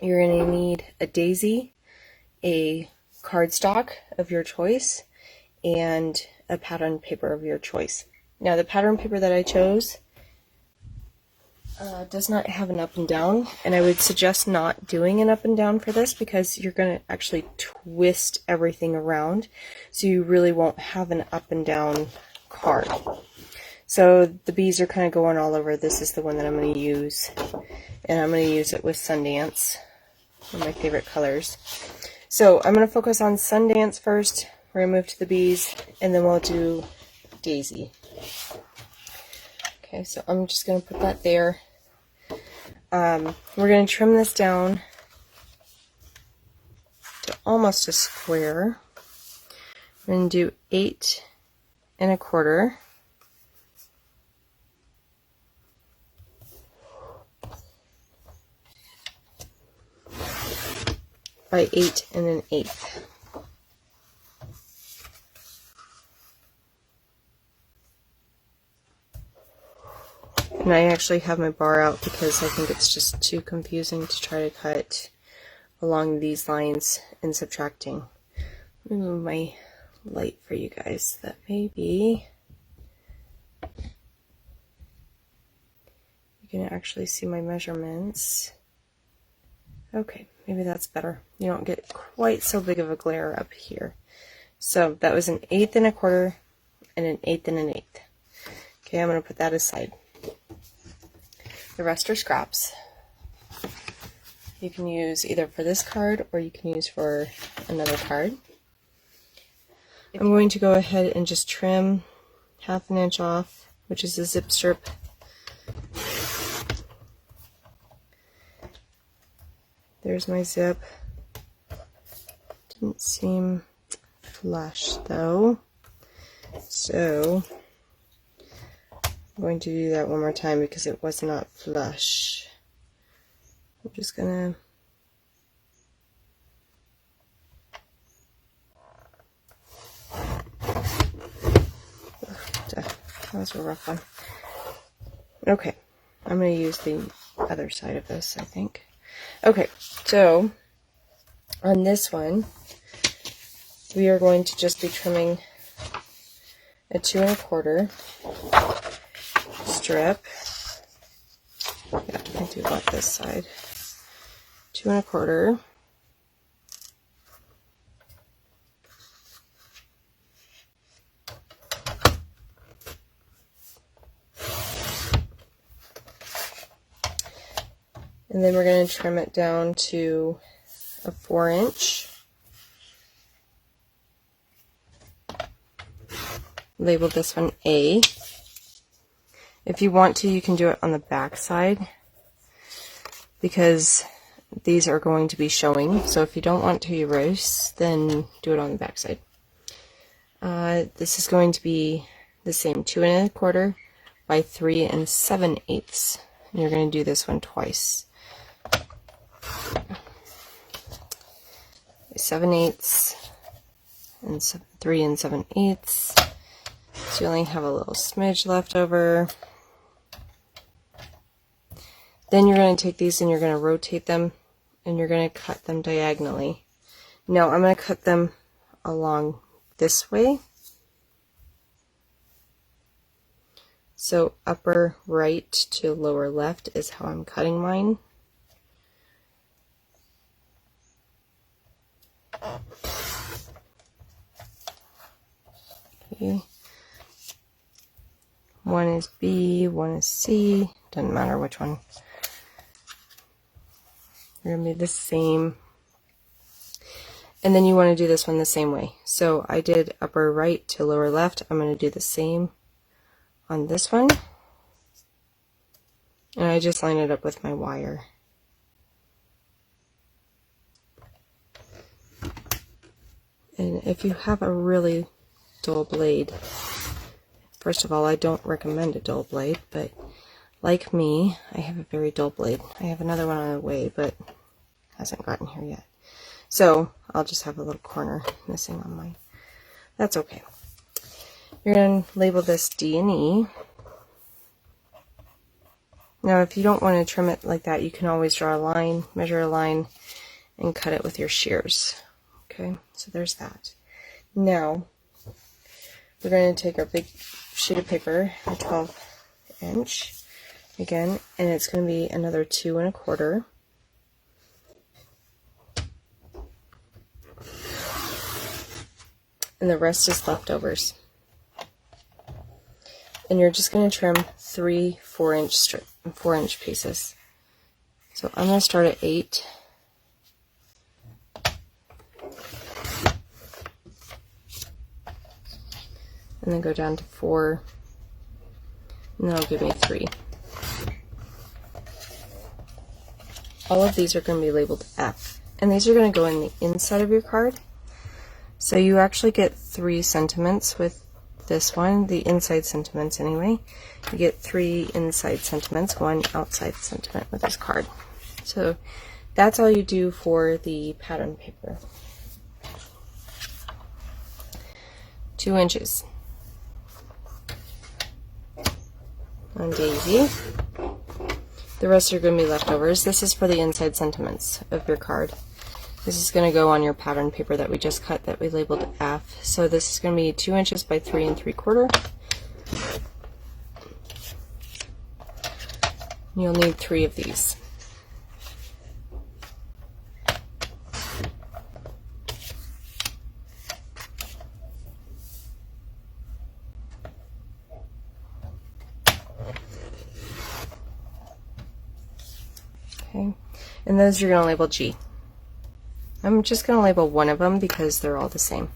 You're going to need a daisy, a cardstock of your choice, and a pattern paper of your choice. Now the pattern paper that I chose does not have an up and down, and I would suggest not doing an up and down for this because you're going to actually twist everything around, so you really won't have an up and down card. So the bees are kind of going all over. This is the one that I'm going to use, and I'm going to use it with Sundance, one of my favorite colors. So I'm going to focus on Sundance first. We're going to move to the bees, and then we'll do Daisy. Okay, so I'm just going to put that there. We're going to trim this down to almost a square. We're going to do 8 1/4 by 8 1/8. And I actually have my bar out because I think it's just too confusing to try to cut along these lines and subtracting. Let me move my light for you guys. That may be, you can actually see my measurements. Okay, maybe that's better. You don't get quite so big of a glare up here. So that was an 8 1/4 and an 8 1/8. Okay, I'm going to put that aside. The rest are scraps. You can use either for this card or you can use for another card. I'm going to go ahead and just trim 1/2 inch off, which is a zip strip. There's my zip. Didn't seem flush though, so I'm going to do that one more time because it was not flush. I'm just gonna that was a rough one. Okay, I'm going to use the other side of this, I think. Okay, so on this one, we are going to just be trimming a 2 1/4 strip. Yeah, I do want this side. 2 1/4. And then we're going to trim it down to a 4 inch. Label this one A. If you want to, you can do it on the back side because these are going to be showing. So if you don't want to erase, then do it on the back side. This is going to be the same 2 1/4 by 3 7/8. And you're going to do this one twice. 7/8 and 3 7/8. So you only have a little smidge left over. Then you're going to take these and you're going to rotate them and you're going to cut them diagonally. Now I'm going to cut them along this way. So upper right to lower left is how I'm cutting mine. Okay. One is B, one is C, doesn't matter which one. You're going to be the same. And then you want to do this one the same way. So I did upper right to lower left. I'm going to do the same on this one. And I just line it up with my wire. And if you have a really dull blade, first of all, I don't recommend a dull blade, but like me, I have a very dull blade. I have another one on the way, but hasn't gotten here yet. So I'll just have a little corner missing on mine. That's okay. You're going to label this D and E. Now, if you don't want to trim it like that, you can always draw a line, measure a line, and cut it with your shears. Okay, so there's that. Now, we're going to take our big sheet of paper, a 12-inch, again, and it's going to be another 2 1/4. And the rest is leftovers. And you're just going to trim 3 4-inch pieces. So I'm going to start at 8. And then go down to 4. And that'll give me 3. All of these are going to be labeled F. And these are going to go in the inside of your card. So you actually get 3 sentiments with this one, the inside sentiments anyway. You get 3 inside sentiments, 1 outside sentiment with this card. So that's all you do for the pattern paper. 2 inches on Daisy. The rest are going to be leftovers. This is for the inside sentiments of your card. This is going to go on your pattern paper that we just cut that we labeled F. So this is going to be 2 inches by 3 3/4. You'll need 3 of these. Okay, and those you're going to label G. I'm just going to label one of them because they're all the same.